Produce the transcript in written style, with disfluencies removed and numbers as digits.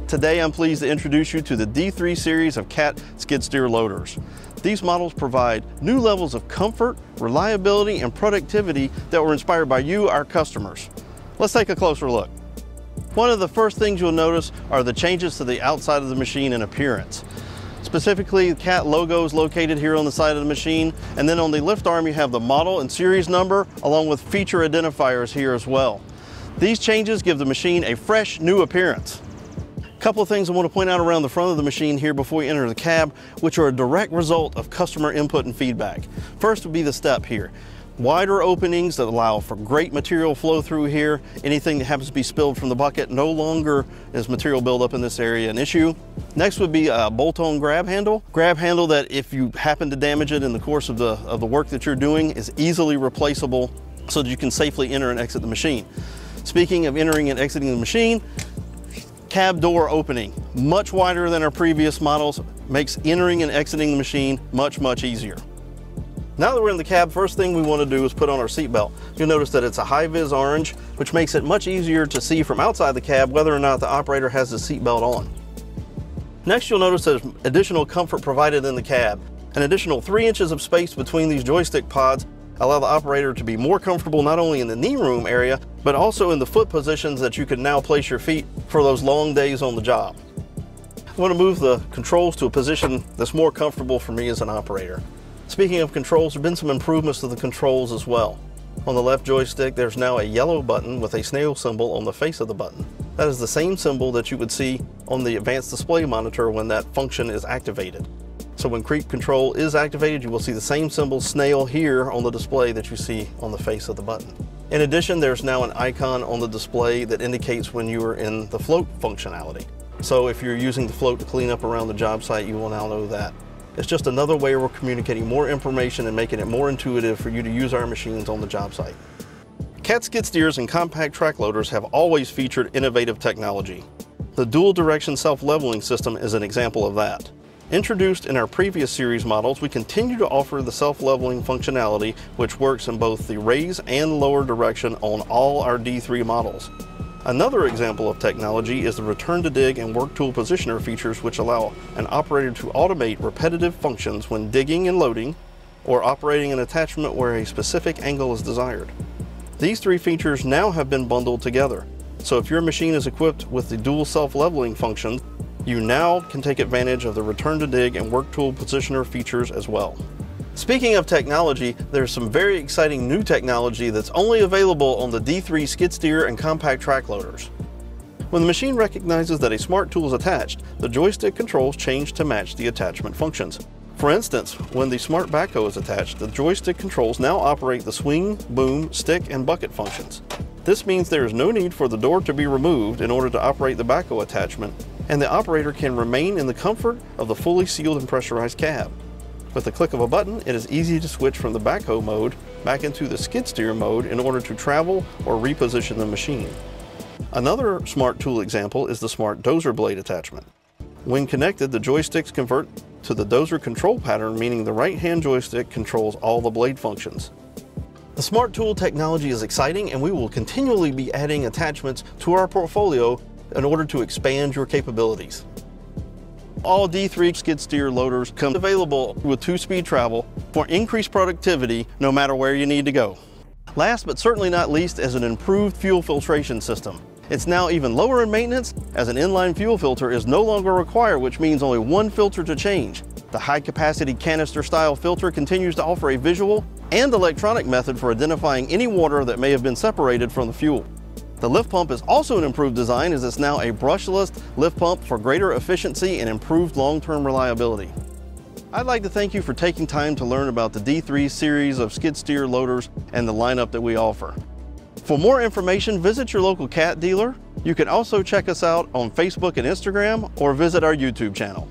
Today I'm pleased to introduce you to the D3 series of Cat skid steer loaders. These models provide new levels of comfort, reliability, and productivity that were inspired by you, our customers. Let's take a closer look. One of the first things you'll notice are the changes to the outside of the machine in appearance. Specifically, the Cat logo is located here on the side of the machine, and then on the lift arm you have the model and series number along with feature identifiers here as well. These changes give the machine a fresh, new appearance. A couple of things I want to point out around the front of the machine here before we enter the cab, which are a direct result of customer input and feedback. First would be the step here. Wider openings that allow for great material flow through here. Anything that happens to be spilled from the bucket, no longer is material buildup in this area an issue. Next would be a bolt-on grab handle. Grab handle that if you happen to damage it in the course of the work that you're doing is easily replaceable so that you can safely enter and exit the machine. Speaking of entering and exiting the machine, cab door opening, much wider than our previous models, makes entering and exiting the machine much easier. Now that we're in the cab, first thing we want to do is put on our seatbelt. You'll notice that it's a high-vis orange, which makes it much easier to see from outside the cab whether or not the operator has the seatbelt on. Next, you'll notice there's additional comfort provided in the cab. An additional 3 inches of space between these joystick pods allow the operator to be more comfortable not only in the knee room area, but also in the foot positions that you can now place your feet for those long days on the job. I want to move the controls to a position that's more comfortable for me as an operator. Speaking of controls, there have been some improvements to the controls as well. On the left joystick, there's now a yellow button with a snail symbol on the face of the button. That is the same symbol that you would see on the advanced display monitor when that function is activated. So when creep control is activated, you will see the same symbol snail here on the display that you see on the face of the button. In addition, there's now an icon on the display that indicates when you are in the float functionality. So if you're using the float to clean up around the job site, you will now know that. It's just another way we're communicating more information and making it more intuitive for you to use our machines on the job site. Cat skid steers and compact track loaders have always featured innovative technology. The dual direction self-leveling system is an example of that. Introduced in our previous series models, we continue to offer the self-leveling functionality which works in both the raise and lower direction on all our D3 models. Another example of technology is the return to dig and work tool positioner features, which allow an operator to automate repetitive functions when digging and loading or operating an attachment where a specific angle is desired. These 3 features now have been bundled together. So if your machine is equipped with the dual self-leveling function, you now can take advantage of the return to dig and work tool positioner features as well. Speaking of technology, there's some very exciting new technology that's only available on the D3 skid steer and compact track loaders. When the machine recognizes that a smart tool is attached, the joystick controls change to match the attachment functions. For instance, when the smart backhoe is attached, the joystick controls now operate the swing, boom, stick, and bucket functions. This means there is no need for the door to be removed in order to operate the backhoe attachment, and the operator can remain in the comfort of the fully sealed and pressurized cab. With the click of a button, it is easy to switch from the backhoe mode back into the skid steer mode in order to travel or reposition the machine. Another smart tool example is the smart dozer blade attachment. When connected, the joysticks convert to the dozer control pattern, meaning the right-hand joystick controls all the blade functions. The smart tool technology is exciting, and we will continually be adding attachments to our portfolio in order to expand your capabilities. All D3 skid steer loaders come available with 2-speed travel for increased productivity no matter where you need to go. Last but certainly not least is an improved fuel filtration system. It's now even lower in maintenance as an inline fuel filter is no longer required, which means only 1 filter to change. The high-capacity canister style filter continues to offer a visual and electronic method for identifying any water that may have been separated from the fuel. The lift pump is also an improved design as it's now a brushless lift pump for greater efficiency and improved long-term reliability. I'd like to thank you for taking time to learn about the D3 series of skid steer loaders and the lineup that we offer. For more information, visit your local Cat dealer. You can also check us out on Facebook and Instagram or visit our YouTube channel.